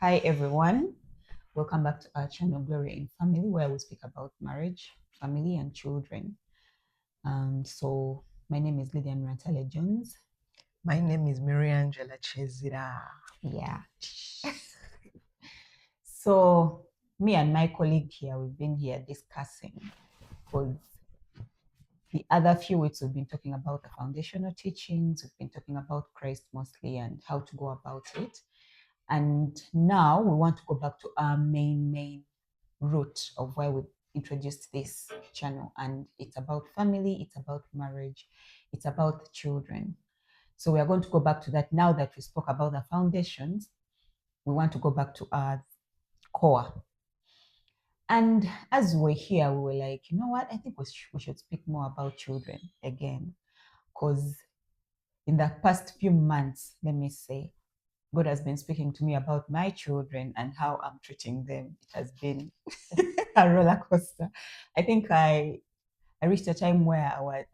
Hi everyone, welcome back to our channel Glory in Family, where we speak about marriage, family, and children. So my name is Lydia Natale Jones. My name is Mary Angela Chezira. Yeah. So me and my colleague here, we've been here discussing because the other few weeks we've been talking about the foundational teachings, we've been talking about Christ mostly and how to go about it. And now we want to go back to our main root of why we introduced this channel. And it's about family, it's about marriage, it's about children. So we are going to go back to that now that we spoke about the foundations. We want to go back to our core. And as we're here, we were like, you know what? I think we should speak more about children again. Because in the past few months, let me say, God has been speaking to me about my children and how I'm treating them. It has been a roller coaster. I think I reached a time where I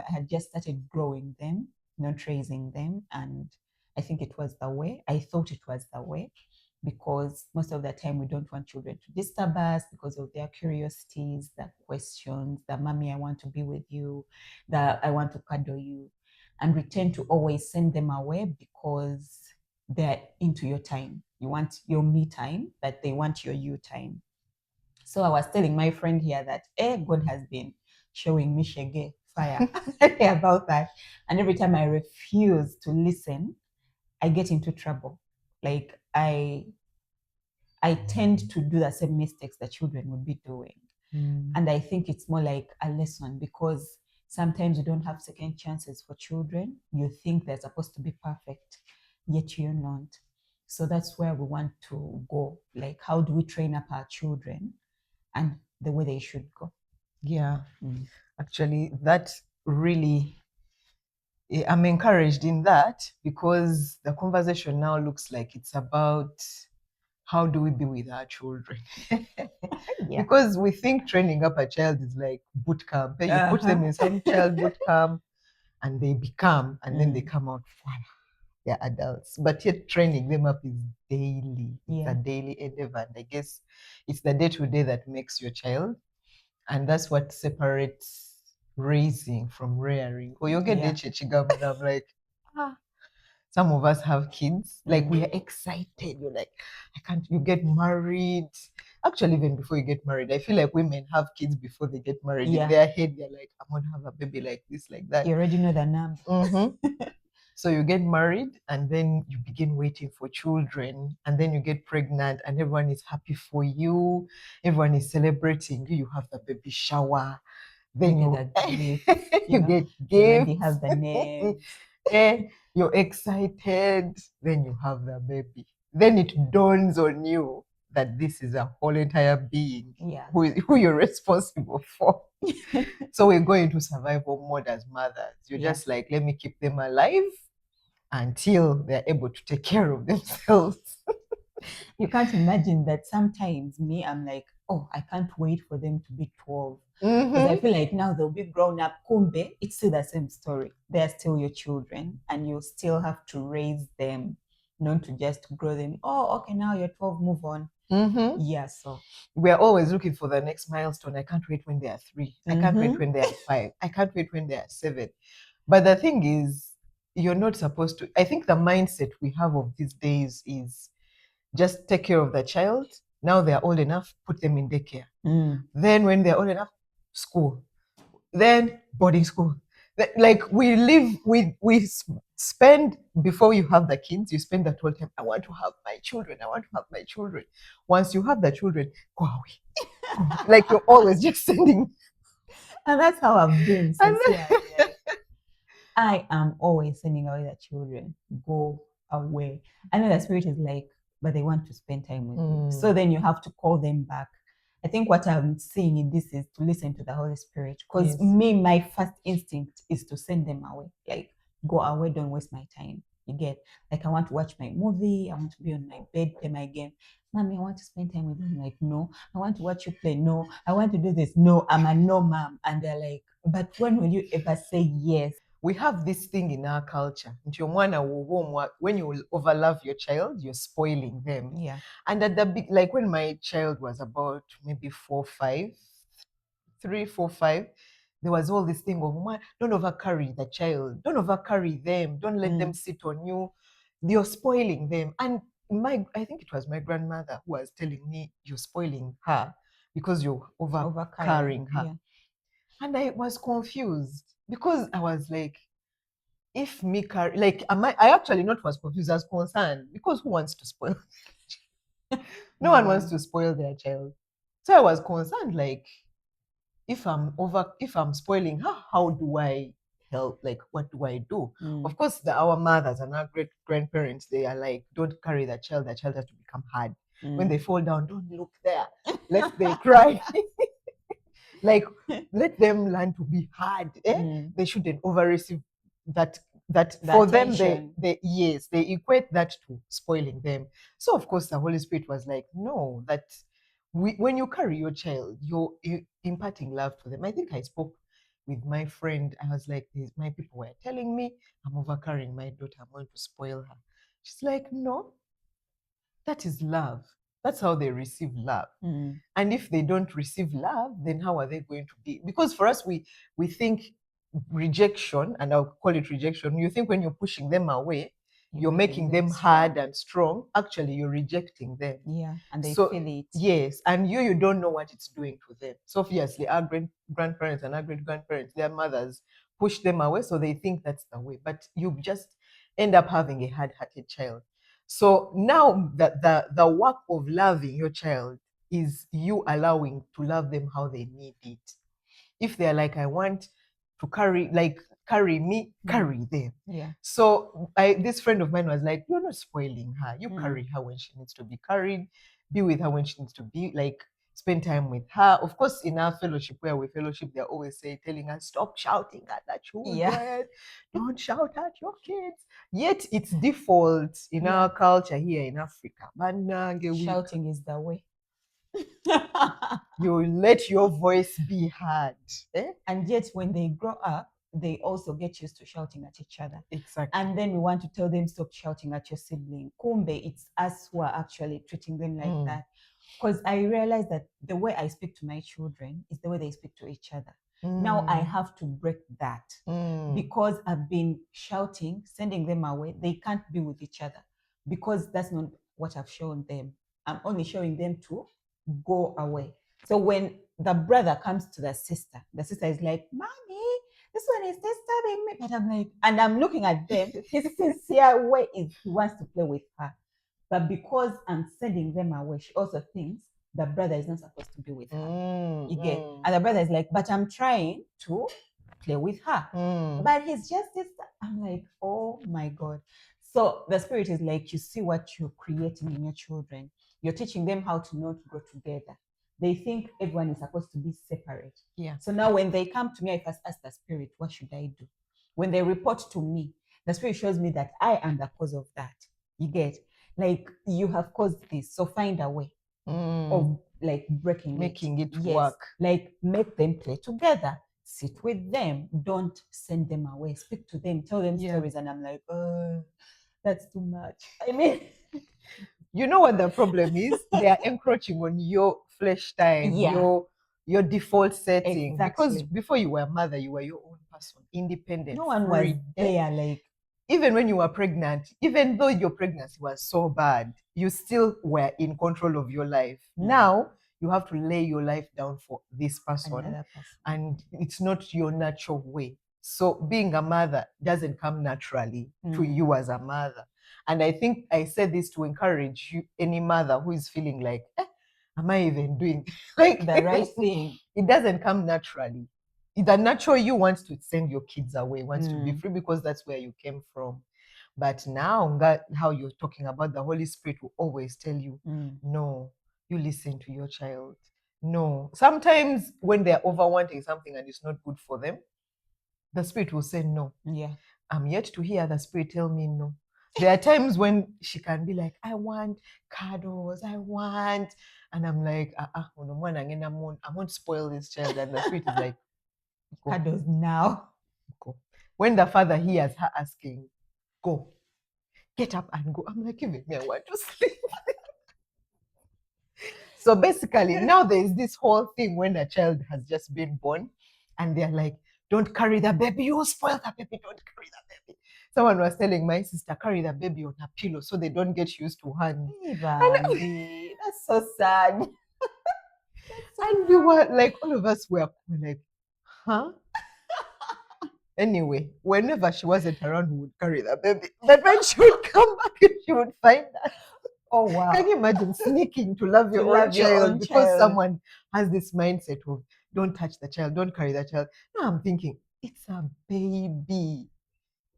had just started growing them, not raising them. And I think it was the way. I thought it was the way because most of the time we don't want children to disturb us because of their curiosities, their questions, the mommy, I want to be with you, that I want to cuddle you. And we tend to always send them away because they're into your time. You want your me time, but they want your you time. So I was telling my friend here that God has been showing me shege fire about that. And every time I refuse to listen, I get into trouble. Like I tend to do the same mistakes that children would be doing. And I think it's more like a lesson because sometimes you don't have second chances for children. You think they're supposed to be perfect, yet you're not. So that's where we want to go. Like, how do we train up our children and the way they should go? Yeah, actually, that really, I'm encouraged in that because the conversation now looks like it's about how do we be with our children. Yeah. Because we think training up a child is like boot camp. You put them in some child boot camp and they become, and then they come out, voila, they're adults. But yet training them up is daily. It's a daily endeavor. And I guess it's the day-to-day that makes your child. And that's what separates raising from rearing. Or you get and I'm like, ah. Some of us have kids, like we are excited. You're like, I can't, you get married. Actually, even before you get married, I feel like women have kids before they get married. In their head, they're like, I'm gonna have a baby like this, like that. You already know the number. So you get married and then you begin waiting for children and then you get pregnant and everyone is happy for you. Everyone is celebrating you. You have the baby shower. Then you you get gifts. You already have the name. You're excited. Then you have the baby. Then it dawns on you that this is a whole entire being who you're responsible for. So we're going to survival mode as mothers. You're just like, let me keep them alive until they're able to take care of themselves. You can't imagine that sometimes me, I'm like, oh, I can't wait for them to be 12. Because I feel like now they'll be grown up. Kumbe, it's still the same story. They're still your children, and you still have to raise them, not to just grow them. Oh, okay, now you're 12, move on. Yeah, so we're always looking for the next milestone. I can't wait when they are 3. I can't wait when they are 5. I can't wait when they are 7. But the thing is, you're not supposed to. I think the mindset we have of these days is just take care of the child. Now they're old enough, put them in daycare. Then when they're old enough, school. Then boarding school. Like we live, we spend, before you have the kids, you spend that whole time, I want to have my children, I want to have my children. Once you have the children, go away. Like you're always just sending. And that's how I've been since I am always sending away the children. Go away. I know the spirit is like, but they want to spend time with you. So then you have to call them back. I think what I'm seeing in this is to listen to the Holy Spirit. Because me, my first instinct is to send them away. Like, go away, don't waste my time. You get, like, I want to watch my movie, I want to be on my bed, play my game. Mommy, I want to spend time with them. Like, no. I want to watch you play. No. I want to do this. No, I'm a no mom. And they're like, but when will you ever say yes? we have this thing in our culture. When you overlove your child, you're spoiling them. Yeah. And at the big, like when my child was about maybe 4, 5, 3, 4, 5, there was all this thing of, don't overcarry the child, don't overcarry them, don't let them sit on you. You're spoiling them. And I think it was my grandmother who was telling me, you're spoiling her because you're overcarrying her. Yeah. And I was confused because I was like, if me carry, like, I actually not was confused, as concerned, because who wants to spoil? No one wants to spoil their child. So I was concerned, like, if I'm spoiling her, how do I help? Like, what do I do? Of course, our mothers and our great grandparents, they are like, don't carry the child has to become hard. When they fall down, don't look there. Let they cry. Like, let them learn to be hard. They shouldn't over receive that for them. They equate that to spoiling them. So of course the Holy Spirit was like, no, that when you carry your child, you're imparting love to them. I think I spoke with my friend. I was like, my people were telling me I'm overcarrying my daughter, I'm going to spoil her. She's like, no, that is love. That's how they receive love. And if they don't receive love, then how are they going to be? Because for us, we think rejection, and I'll call it rejection. You think when you're pushing them away, you're making them hard and strong. Actually, you're rejecting them. Yeah, and they So, feel it. Yes, and you don't know what it's doing to them. So obviously, our grandparents and our great grandparents, their mothers push them away, so they think that's the way. But you just end up having a hard-hearted child. So now that the work of loving your child is you allowing to love them how they need it. If they're like, I want to carry me, carry them. Yeah. So this friend of mine was like, you're not spoiling her. You carry her when she needs to be carried, be with her when she needs to be, like, spend time with her. Of course, in our fellowship, where we fellowship, they're always telling us, stop shouting at the children. Yeah. Don't shout at your kids. Yet it's default in our culture here in Africa. Shouting is the way. You let your voice be heard. And yet when they grow up, they also get used to shouting at each other. Exactly. And then we want to tell them, stop shouting at your sibling. Kumbe, it's us who are actually treating them like that. Because I realize that the way I speak to my children is the way they speak to each other. Now I have to break that because I've been shouting, sending them away. They can't be with each other because that's not what I've shown them. I'm only showing them to go away. So when the brother comes to the sister is like, Mommy, this one is disturbing me. But I'm like, and I'm looking at them. His sincere way is he wants to play with her. But because I'm sending them away, she also thinks the brother is not supposed to be with her. You get? And the brother is like, but I'm trying to play with her. But he's just this. I'm like, oh my God. So the spirit is like, you see what you're creating in your children. You're teaching them how to not grow together. They think everyone is supposed to be separate. Yeah. So now when they come to me, I first ask the spirit, what should I do? When they report to me, the spirit shows me that I am the cause of that. You get? Like, you have caused this, so find a way of like making it work. Like, make them play together, sit with them, don't send them away, speak to them, tell them stories. And I'm like, that's too much. I mean, you know what the problem is? They are encroaching on your flesh time, your default setting. Exactly. Because before you were a mother, you were your own person, independent. No one was there, like, even when you were pregnant, even though your pregnancy was so bad, you still were in control of your life. Now you have to lay your life down for this person, and it's not your natural way. So being a mother doesn't come naturally to you as a mother. And I think I said this to encourage you, any mother who is feeling like, am I even doing like the right thing? It doesn't come naturally. The natural you wants to send your kids away, wants to be free because that's where you came from. But now, how you're talking about, the Holy Spirit will always tell you, no, you listen to your child. No. Sometimes when they're over wanting something and it's not good for them, the Spirit will say no. Yeah. I'm yet to hear the Spirit tell me no. There are times when she can be like, I want cuddles, I want, and I'm like, I won't spoil this child. And the Spirit is like, cuddles now. Go. when the father hears her asking, go, get up and go. I'm like, even me, I want to sleep. So basically, now there's this whole thing when a child has just been born and they're like, don't carry the baby, you will spoil the baby, don't carry the baby. Someone was telling my sister, carry the baby on a pillow so they don't get used to hands. Ivani, that's so sad. And we were like, all of us were like, huh? Anyway, whenever she wasn't around, we would carry the baby. But when she would come back, she would find us. Oh wow. Can you imagine sneaking to love your own child because someone has this mindset of don't touch the child, don't carry the child? Now I'm thinking, it's a baby.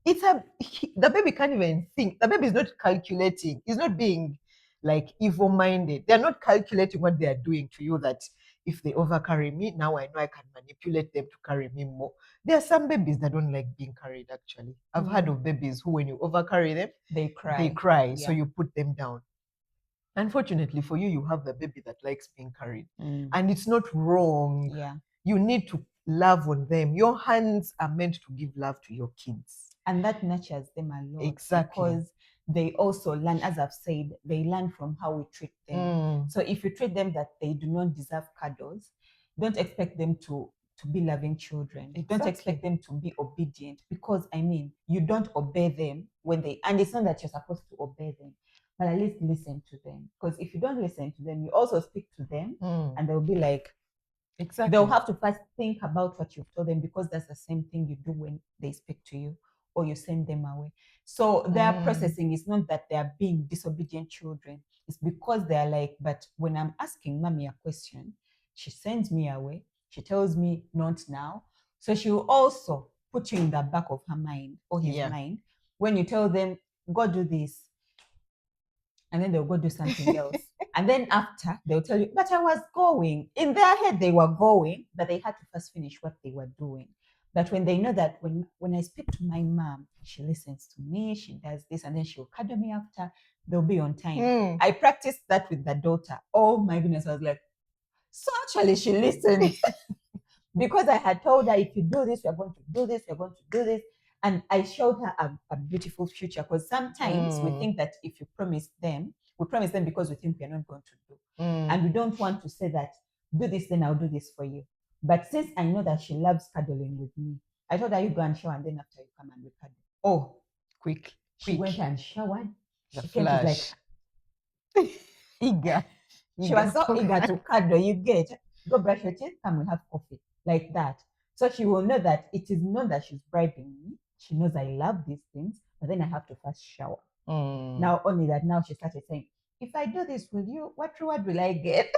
The baby can't even think. The baby is not calculating. He's not being like evil-minded. They're not calculating what they are doing to you, that if they overcarry me, now I know I can manipulate them to carry me more. There are some babies that don't like being carried, actually. I've heard of babies who, when you overcarry them, they cry. Yeah. So you put them down. Unfortunately for you, you have the baby that likes being carried. And it's not wrong. Yeah. You need to love on them. Your hands are meant to give love to your kids. And that nurtures them a lot. Exactly. Because they also learn, as I've said, they learn from how we treat them. So if you treat them that they do not deserve cuddles, don't expect them to be loving children. Exactly. Don't expect them to be obedient, because I mean, you don't obey them when they, and it's not that you're supposed to obey them, but at least listen to them. Because if you don't listen to them, you also speak to them, and they'll be like, exactly, they'll have to first think about what you've told them, because that's the same thing you do when they speak to you or you send them away. So their processing is not that they are being disobedient children. It's because they're like, but when I'm asking mommy a question, she sends me away. She tells me not now. So she will also put you in the back of her mind or his mind when you tell them, go do this, and then they'll go do something else. And then after, they'll tell you, but I was going. In their head, they were going, but they had to first finish what they were doing. But when they know that when I speak to my mom, she listens to me, she does this, and then she'll cuddle me after, they'll be on time. I practiced that with the daughter. Oh my goodness, I was like, so actually she listened. Because I had told her, if you do this, we're going to do this, we're going to do this. And I showed her a beautiful future. Because sometimes we think that if you promise them, we promise them because we think we're not going to do. And we don't want to say that, do this, then I'll do this for you. But since I know that she loves cuddling with me, I told her, you go and shower, and then after you come and we cuddle. Oh, quick. She went and showered. The she came flash. Like eager. She was so eager to cuddle. You get, go brush your teeth, come, we have coffee. Like that. So she will know that it is not that she's bribing me. She knows I love these things, but then I have to first shower. Now, only that now she started saying, if I do this with you, what reward will I get?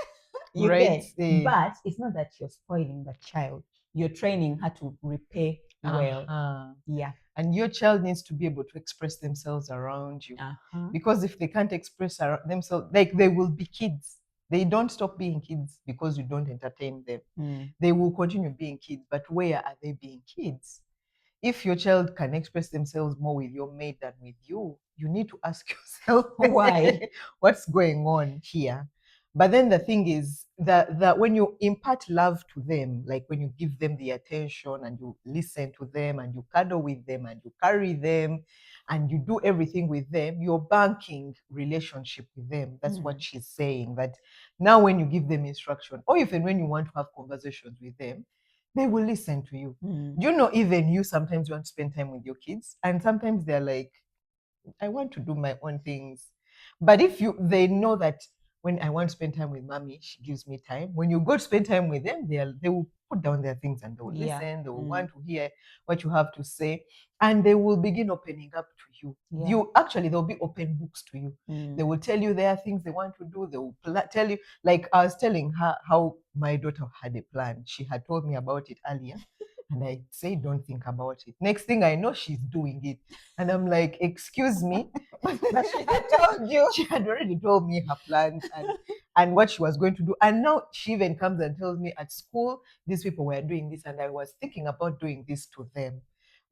You get. But it's not that you're spoiling the child. You're training her to repay well. Yeah. And your child needs to be able to express themselves around you. Because if they can't express themselves, like, they will be kids. They don't stop being kids because you don't entertain them. They will continue being kids, but where are they being kids? If your child can express themselves more with your maid than with you, you need to ask yourself, why? What's going on here? But then the thing is that when you impart love to them, like when you give them the attention and you listen to them and you cuddle with them and you carry them and you do everything with them, you're banking relationship with them. That's what she's saying. That now when you give them instruction, or even when you want to have conversations with them, they will listen to you. You know, even you sometimes want to spend time with your kids, and sometimes they're like, I want to do my own things. But if they know that when I want to spend time with mommy, she gives me time. When you go to spend time with them, they will put down their things and they will listen. They will want to hear what you have to say, and they will begin opening up to you. They'll be open books to you. They will tell you there are things they want to do. They will tell you, like I was telling her how my daughter had a plan. She had told me about it earlier. And I say, don't think about it. Next thing I know, she's doing it. And I'm like, excuse me. But she had told you. She had already told me her plans and what she was going to do. And now she even comes and tells me, at school, these people were doing this, and I was thinking about doing this to them.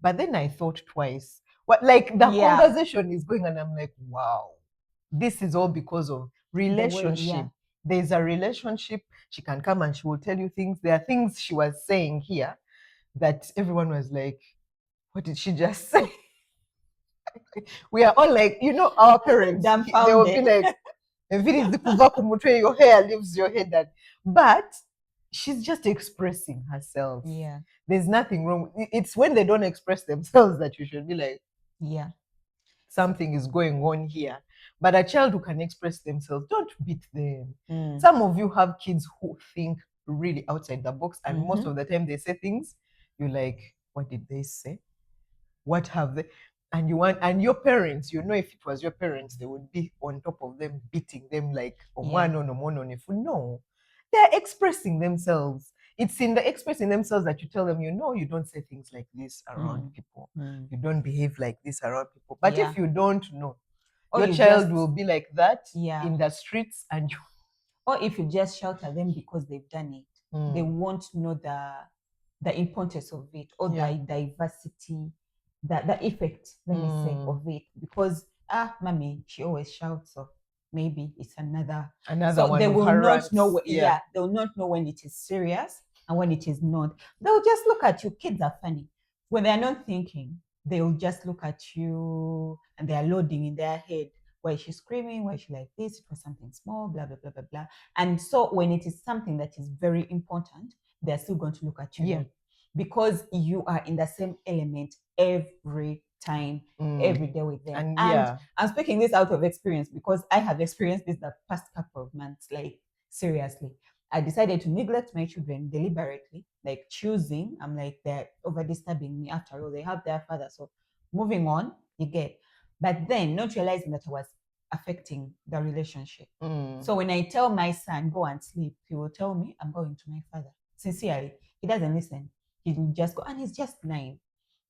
But then I thought twice. Conversation is going, and I'm like, wow, this is all because of relationship. There's a relationship. She can come and she will tell you things. There are things she was saying here that everyone was like, what did she just say? We are all like, our parents, they will be Dumbfounded. like, "Eviri kuva kumutwe, your hair leaves your head." But she's just expressing herself. Yeah. There's nothing wrong. It's when they don't express themselves that you should be like, Yeah. something is going on here. But a child who can express themselves, don't beat them. Mm. Some of you have kids who think really outside the box, and most Mhm. of the time they say things you're like, what did they say? What have they? And your parents, if it was your parents, they would be on top of them, beating them like Yeah. if no, they're expressing themselves. It's in the expressing themselves that you tell them, you don't say things like this around people. Mm. You don't behave like this around people. But Yeah. if you don't know, Or your you child just- will be like that Yeah. in the streets, and you. Or if you just shout at them because they've done it, they Mm. won't know the importance of it, or Yeah. the diversity, the effect, let me say, of it. Because mommy, she always shouts, so maybe it's another so one they of will her not rants. know. Yeah. They will not know when it is serious and when it is not. They'll just look at you. Kids are funny. When they're not thinking, they'll just look at you and they're loading in their head. Why is she screaming? Why is she like this? It was something small, blah, blah, blah, blah, blah. And so when it is something that is very important, they're still going to look at you. Yeah. Because you are in the same element every time, every day with them. And And yeah. I'm speaking this out of experience because I have experienced this the past couple of months. Like, seriously, I decided to neglect my children deliberately, like choosing. I'm like, they're over disturbing me. After all, they have their father. So moving on, you get. But then not realizing that I was affecting the relationship. So when I tell my son, go and sleep, he will tell me, I'm going to my father. Sincerely, he doesn't listen. He will just go, and he's just 9.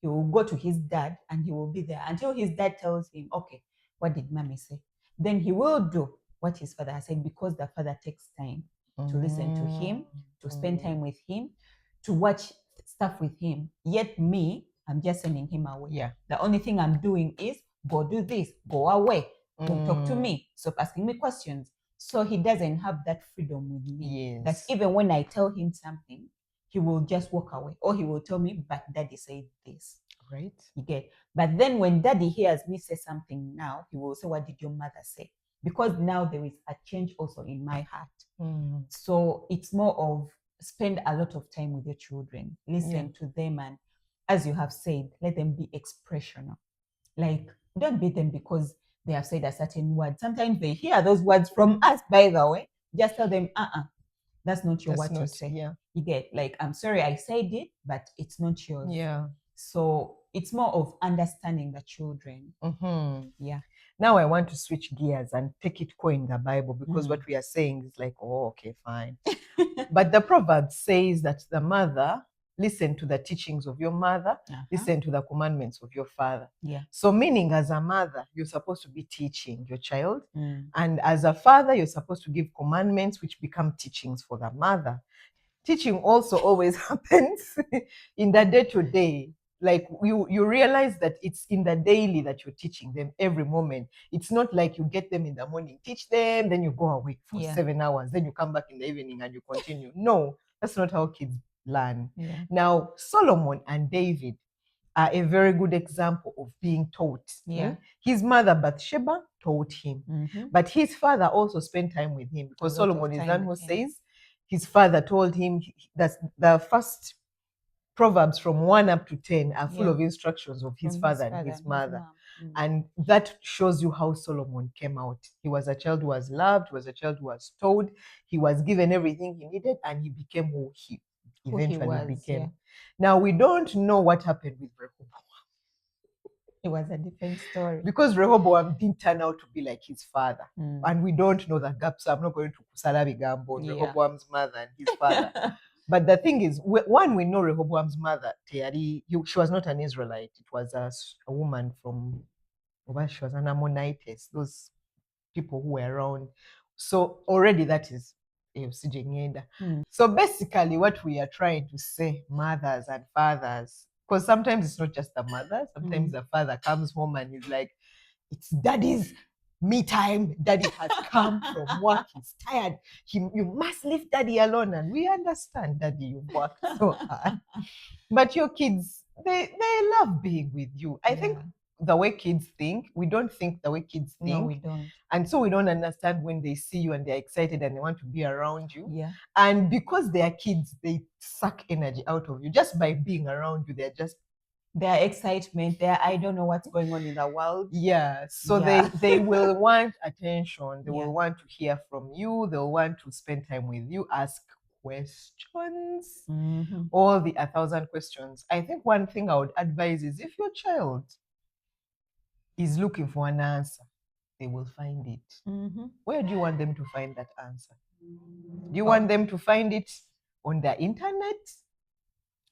He will go to his dad and he will be there until his dad tells him, okay, what did mommy say? Then he will do what his father has said, because the father takes time to listen to him, to spend time with him, to watch stuff with him. Yet me, I'm just sending him away. Yeah. The only thing I'm doing is go do this, go away, don't talk to me, stop asking me questions. So he doesn't have that freedom with me. Yes. That even when I tell him something, he will just walk away, or he will tell me, but daddy said this. Right. You get. But then when daddy hears me say something now, he will say, what did your mother say? Because now there is a change also in my heart. So it's more of spend a lot of time with your children, listen to them, and as you have said, let them be expressional. Like, don't beat them because they have said a certain word. Sometimes they hear those words from us, by the way. Just tell them, that's not your word to say. Yeah. You get, like, I'm sorry I said it, but it's not yours. Yeah. So it's more of understanding the children. Yeah. Now I want to switch gears and take it core in the Bible, because what we are saying is like, oh, okay, fine. But the proverb says that the mother, listen to the teachings of your mother, listen to the commandments of your father. Yeah. So meaning, as a mother, you're supposed to be teaching your child. And as a father, you're supposed to give commandments which become teachings for the mother. Teaching also always happens in the day-to-day. Like you realize that it's in the daily that you're teaching them every moment. It's not like you get them in the morning, teach them, then you go away for 7 hours, then you come back in the evening and you continue. No, that's not how kids learn. Yeah. Now, Solomon and David are a very good example of being taught. Yeah. His mother Bathsheba taught him, but his father also spent time with him, because Solomon is the one who says his father told him that the first Proverbs from 1 up to 10 are full of instructions of his father and his mother. And that shows you how Solomon came out. He was a child who was loved, he was a child who was told, he was given everything he needed, and he became who he eventually became. Yeah. Now, we don't know what happened with Rehoboam. It was a different story. Because Rehoboam didn't turn out to be like his father. And we don't know the gap, so I'm not going to Kusala Bigambo on Rehoboam's mother and his father. But the thing is, one, we know Rehoboam's mother, she was not an Israelite. It was a woman from, she was an Ammonites, those people who were around. So already that is So basically what we are trying to say, mothers and fathers, because sometimes it's not just the mother, sometimes the father comes home and he's like, it's daddy's me time. Daddy has come from work. He's tired. You must leave daddy alone. And we understand, daddy, you've worked so hard. But your kids, they love being with you. I think Yeah. the way kids think, we don't think the way kids No, think. we don't. And so we don't understand when they see you and they're excited and they want to be around you. Yeah. And because they are kids, they suck energy out of you just by being around you. They're just, Their excitement, their I don't know what's going on in the world. yeah. So Yeah. they will want attention. They Yeah. will want to hear from you. They'll want to spend time with you, ask questions, Mhm. all the 1,000 questions. I think one thing I would advise is if your child is looking for an answer, they will find it. Mhm. Where do you want them to find that answer? Do you Oh, want them to find it on the internet,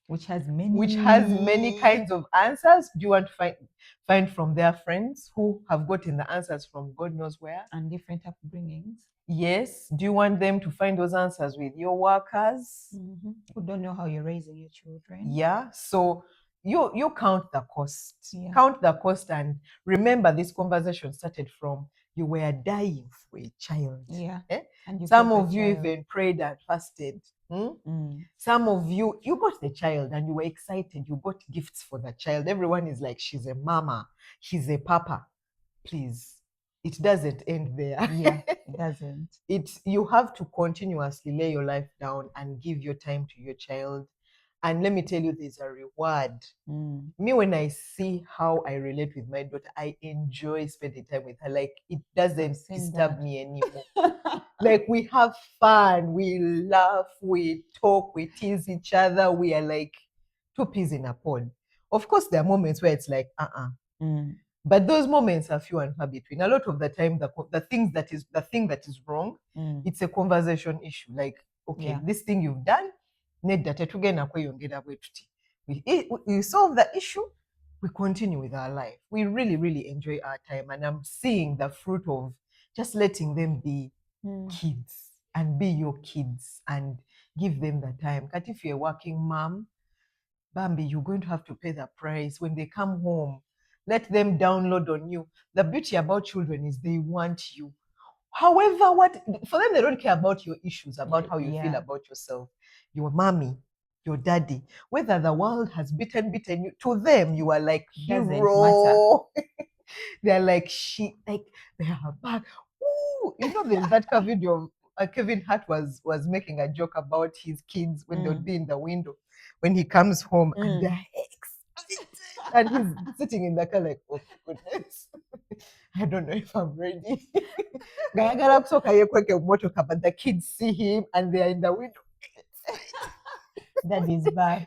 which has many kinds of answers? Do you want to find from their friends who have gotten the answers from God knows where? and different upbringings. Yes. Do you want them to find those answers with your workers? Mhm. Who don't know how you're raising your children. Yeah. So you count the cost. Yeah. Count the cost and remember this conversation started from you were dying for a child. Yeah. Eh? And you Some got the of you child. even prayed and fasted. Mm. Some of you got the child and you were excited. You got gifts for the child. Everyone is like, she's a mama, he's a papa. Please, it doesn't end there. Yeah, it doesn't. You have to continuously lay your life down and give your time to your child. And let me tell you, there's a reward. Mm. Me, when I see how I relate with my daughter, I enjoy spending time with her. Like, it doesn't seen disturb that. me anymore. Like, we have fun, we laugh, we talk, we tease each other. We are like two peas in a pod. Of course, there are moments where it's like, Mm. but those moments are few and far between. A lot of the time, the thing that is wrong, Mm. it's a conversation issue. Like, okay, Yeah. this thing you've done, nedda tetugenda kweyongera bwe tuti. We solve the issue, we continue with our life. We really, really enjoy our time. And I'm seeing the fruit of just letting them be Mm. kids and be your kids and give them the time. But if you're a working mom, Bambi, you're going to have to pay the price. When they come home, let them download on you. The beauty about children is they want you. However, for them, they don't care about your issues, about how you feel Yeah. about yourself. Your mommy, your daddy, whether the world has beaten you, to them, you are like Doesn't hero. They're like they are back. Ooh, there's that video of Kevin Hart was making a joke about his kids when they would be in the window when he comes home and they're excited and he's sitting in the car like, oh goodness, I don't know if I'm ready. Gayagala kusooka yeekweka emmotoka, but the kids see him and they're in the window. That is bad.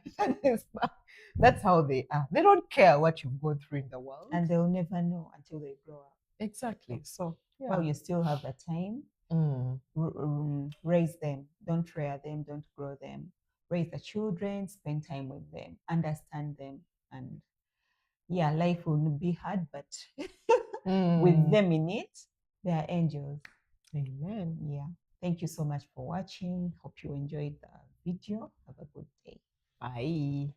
That's how they are. They don't care what you've gone through in the world. And they'll never know until they grow up. Exactly. So, yeah. Well, you still have the time. Raise them. Don't rear them. Don't grow them. Raise the children. Spend time with them. Understand them. And yeah, life will be hard, but with them in it, they are angels. Amen. Yeah. Thank you so much for watching. Hope you enjoyed the video. Have a good day. Bye.